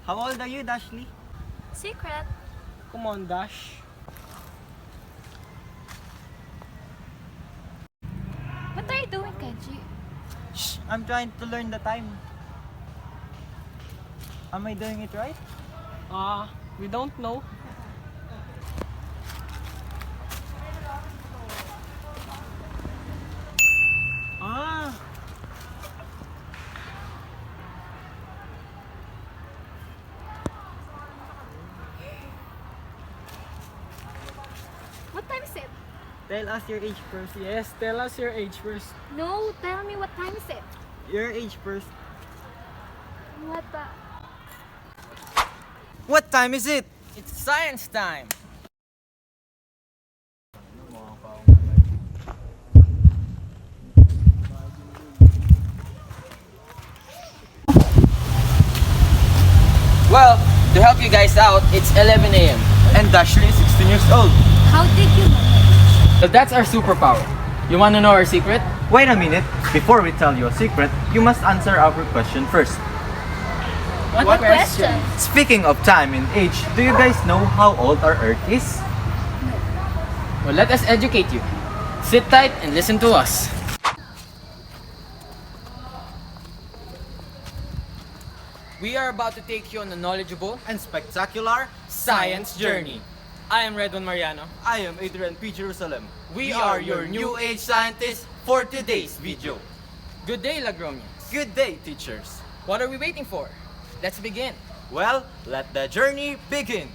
How old are you, Dashley? Secret. Come on, Dash. What are you doing, Kenji? Shh, I'm trying to learn the time. Am I doing it right? We don't know. Ah, What time is it? tell us your age first. Yes, tell us your age first. No, tell me what time is it? Your age first. What the? What time is it? It's science time. Well, to help you guys out, it's 11 a.m. And Dashley is 16 years old. How did you manage? So that's our superpower. You want to know our secret? Wait a minute. Before we tell you a secret, you must answer our question first. What question? Speaking of time and age, do you guys know how old our Earth is? Well, let us educate you. Sit tight and listen to us. We are about to take you on a knowledgeable And spectacular science journey. I am Redwan Mariano. I am Adrian P. Jerusalem. We are your new age scientists for today's video. Good day, Lagronians. Good day, teachers. What are we waiting for? Let's begin. Well, let the journey begin.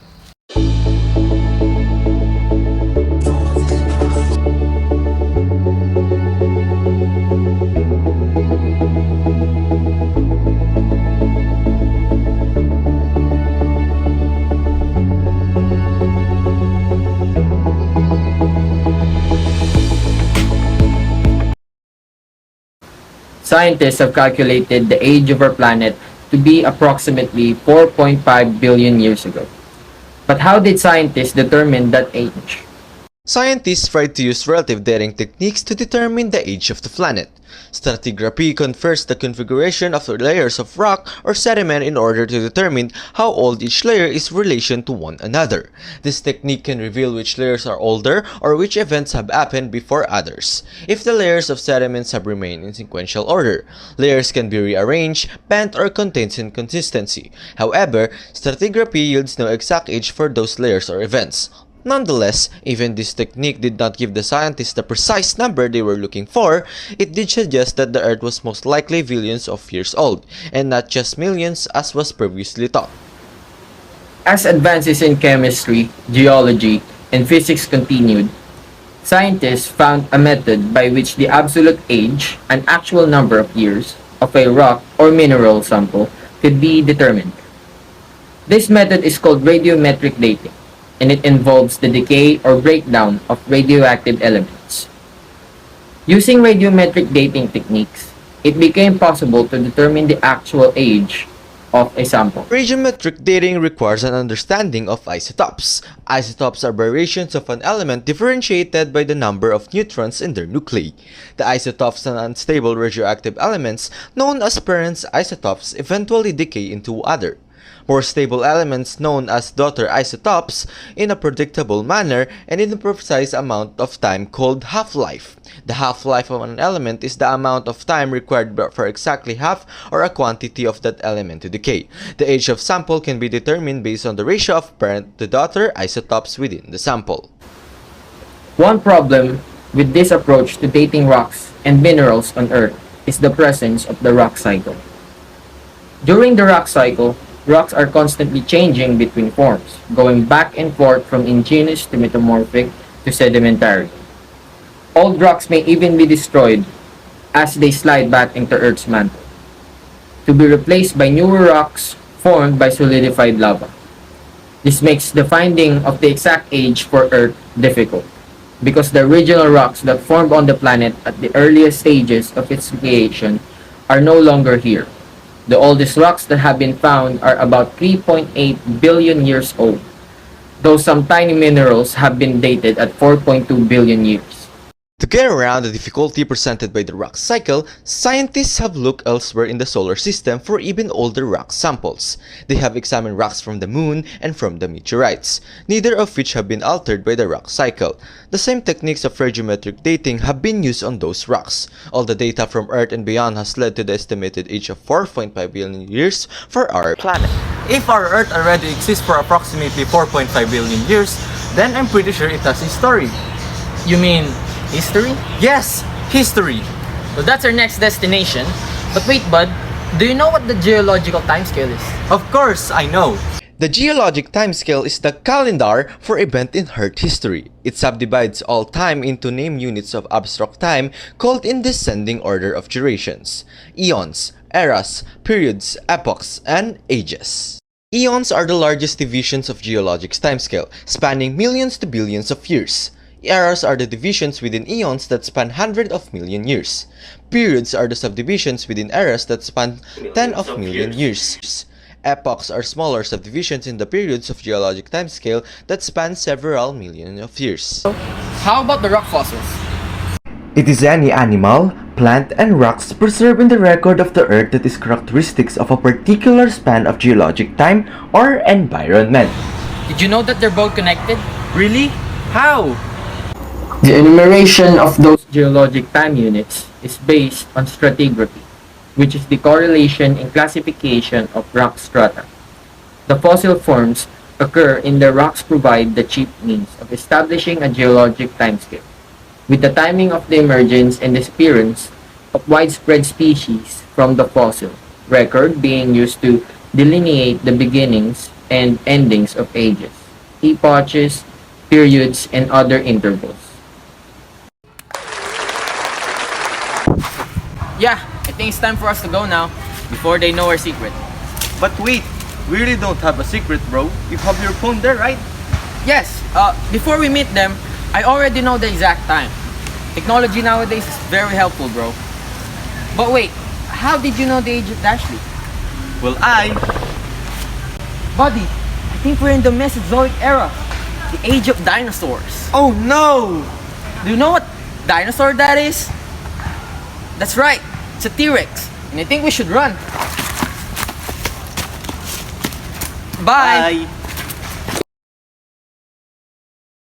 Scientists have calculated the age of our planet to be approximately 4.5 billion years ago. But how did scientists determine that age? Scientists tried to use relative dating techniques to determine the age of the planet. Stratigraphy confers the configuration of the layers of rock or sediment in order to determine how old each layer is in relation to one another. This technique can reveal which layers are older or which events have happened before others. If the layers of sediments have remained in sequential order, layers can be rearranged, bent, or contains inconsistency. However, stratigraphy yields no exact age for those layers or events. Nonetheless, even this technique did not give the scientists the precise number they were looking for. It did suggest that the Earth was most likely billions of years old, and not just millions as was previously thought. As advances in chemistry, geology, and physics continued, scientists found a method by which the absolute age, an actual number of years, of a rock or mineral sample could be determined. This method is called radiometric dating, and it involves the decay or breakdown of radioactive elements. Using radiometric dating techniques, it became possible to determine the actual age of a sample. Radiometric dating requires an understanding of isotopes. Isotopes are variations of an element differentiated by the number of neutrons in their nuclei. The isotopes and unstable radioactive elements, known as parent isotopes, eventually decay into other more stable elements known as daughter isotopes in a predictable manner and in a precise amount of time called half-life. The half-life of an element is the amount of time required for exactly half or a quantity of that element to decay. The age of sample can be determined based on the ratio of parent to daughter isotopes within the sample. One problem with this approach to dating rocks and minerals on Earth is the presence of the rock cycle. During the rock cycle, rocks are constantly changing between forms, going back and forth from igneous to metamorphic to sedimentary. Old rocks may even be destroyed as they slide back into Earth's mantle, to be replaced by newer rocks formed by solidified lava. This makes the finding of the exact age for Earth difficult, because the original rocks that formed on the planet at the earliest stages of its creation are no longer here. The oldest rocks that have been found are about 3.8 billion years old, though some tiny minerals have been dated at 4.2 billion years. To get around the difficulty presented by the rock cycle, scientists have looked elsewhere in the solar system for even older rock samples. They have examined rocks from the moon and from the meteorites, neither of which have been altered by the rock cycle. The same techniques of radiometric dating have been used on those rocks. All the data from Earth and beyond has led to the estimated age of 4.5 billion years for our planet. If our Earth already exists for approximately 4.5 billion years, then I'm pretty sure it has history. You mean history? Yes, history. Well, that's our next destination. But wait, bud, do you know what the geological timescale is? Of course, I know. The geologic timescale is the calendar for event in Earth history. It subdivides all time into name units of abstract time called in descending order of durations: eons, eras, periods, epochs, and ages. Eons are the largest divisions of geologic timescale, spanning millions to billions of years. Eras are the divisions within eons that span hundreds of million years. Periods are the subdivisions within eras that span tens of million years. Epochs are smaller subdivisions in the periods of geologic timescale that span several million of years. How about the rock fossils? It is any animal, plant, and rocks preserved in the record of the Earth that is characteristics of a particular span of geologic time or environment. Did you know that they're both connected? Really? How? The enumeration of those geologic time units is based on stratigraphy, which is the correlation and classification of rock strata. The fossil forms occur in the rocks provide the cheap means of establishing a geologic timescale, with the timing of the emergence and disappearance of widespread species from the fossil record being used to delineate the beginnings and endings of ages, epochs, periods, and other intervals. Yeah, I think it's time for us to go now, before they know our secret. But wait, we really don't have a secret, bro. You have your phone there, right? Yes, before we meet them, I already know the exact time. Technology nowadays is very helpful, bro. But wait, how did you know the age of Dashley? Well, Buddy, I think we're in the Mesozoic era, the age of dinosaurs. Oh no! Do you know what dinosaur that is? That's right, it's a T-Rex, and I think we should run. Bye. Bye.